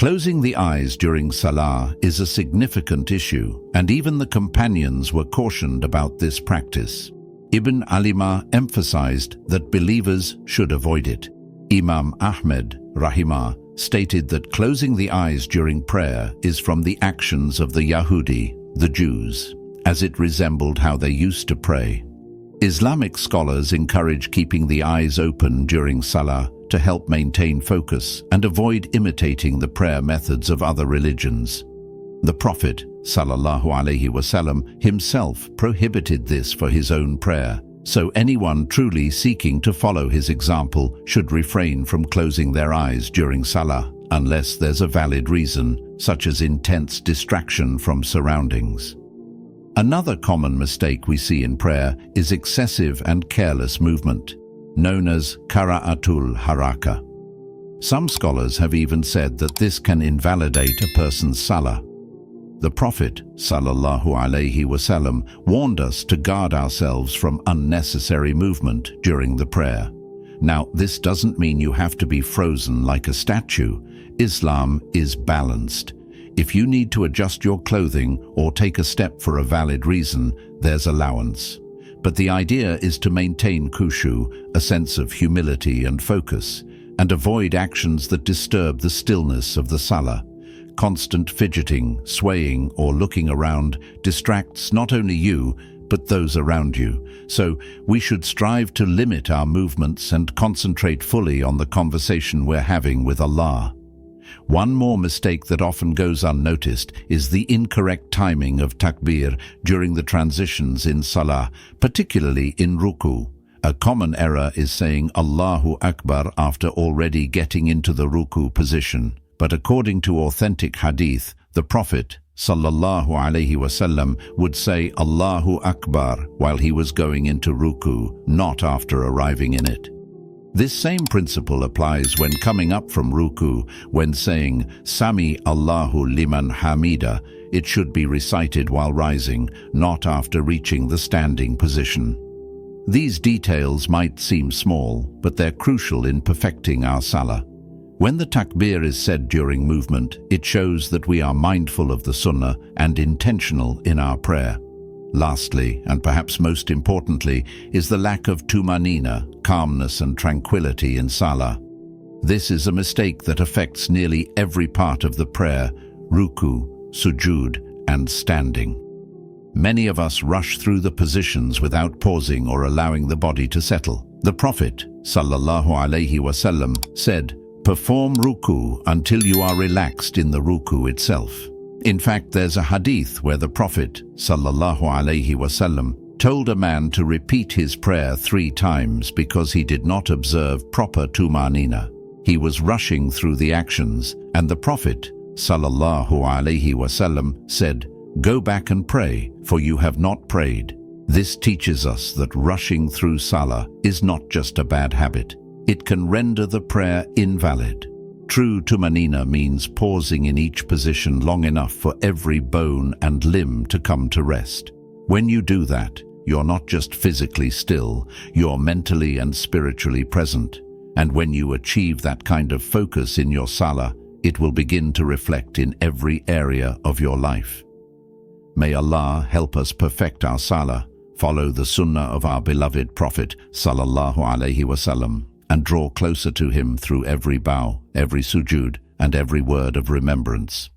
Closing the eyes during Salah is a significant issue, and even the companions were cautioned about this practice. Ibn Alimah emphasized that believers should avoid it. Imam Ahmed, rahimah, stated that closing the eyes during prayer is from the actions of the Yahudi, the Jews, as it resembled how they used to pray. Islamic scholars encourage keeping the eyes open during Salah to help maintain focus and avoid imitating the prayer methods of other religions. The Prophet, sallallahu alaihi wasallam, himself prohibited this for his own prayer, so anyone truly seeking to follow his example should refrain from closing their eyes during Salah, unless there's a valid reason, such as intense distraction from surroundings. Another common mistake we see in prayer is excessive and careless movement, known as Karaatul-Haraka. Some scholars have even said that this can invalidate a person's Salah. The Prophet, sallallahu alaihi wasallam, warned us to guard ourselves from unnecessary movement during the prayer. Now, this doesn't mean you have to be frozen like a statue. Islam is balanced. If you need to adjust your clothing or take a step for a valid reason, there's allowance. But the idea is to maintain khushu, a sense of humility and focus, and avoid actions that disturb the stillness of the Salah. Constant fidgeting, swaying, or looking around distracts not only you, but those around you. So we should strive to limit our movements and concentrate fully on the conversation we're having with Allah. One more mistake that often goes unnoticed is the incorrect timing of takbir during the transitions in Salah, particularly in ruku. A common error is saying Allahu Akbar after already getting into the ruku position. But according to authentic Hadith, the Prophet, sallallahu alaihi wasallam, would say Allahu Akbar while he was going into ruku, not after arriving in it. This same principle applies when coming up from ruku. When saying Sami Allahu liman hamida, it should be recited while rising, not after reaching the standing position. These details might seem small, but they're crucial in perfecting our Salah. When the takbir is said during movement, it shows that we are mindful of the Sunnah and intentional in our prayer. Lastly, and perhaps most importantly, is the lack of Tuma'ninah, calmness and tranquility in Salah. This is a mistake that affects nearly every part of the prayer, ruku, sujud, and standing. Many of us rush through the positions without pausing or allowing the body to settle. The Prophet, sallallahu alaihi wasallam, said, "Perform ruku until you are relaxed in the ruku itself." In fact, there's a hadith where the Prophet, sallallahu alaihi wasallam, told a man to repeat his prayer 3 times because he did not observe proper Tuma'ninah. He was rushing through the actions, and the Prophet, sallallahu alaihi wasallam, said, "Go back and pray, for you have not prayed." This teaches us that rushing through Salah is not just a bad habit. It can render the prayer invalid. True Tuma'ninah means pausing in each position long enough for every bone and limb to come to rest. When you do that, you're not just physically still, you're mentally and spiritually present. And when you achieve that kind of focus in your Salah, it will begin to reflect in every area of your life. May Allah help us perfect our Salah, follow the Sunnah of our beloved Prophet, sallallahu alaihi wasallam, and draw closer to him through every bow, every sujud, and every word of remembrance.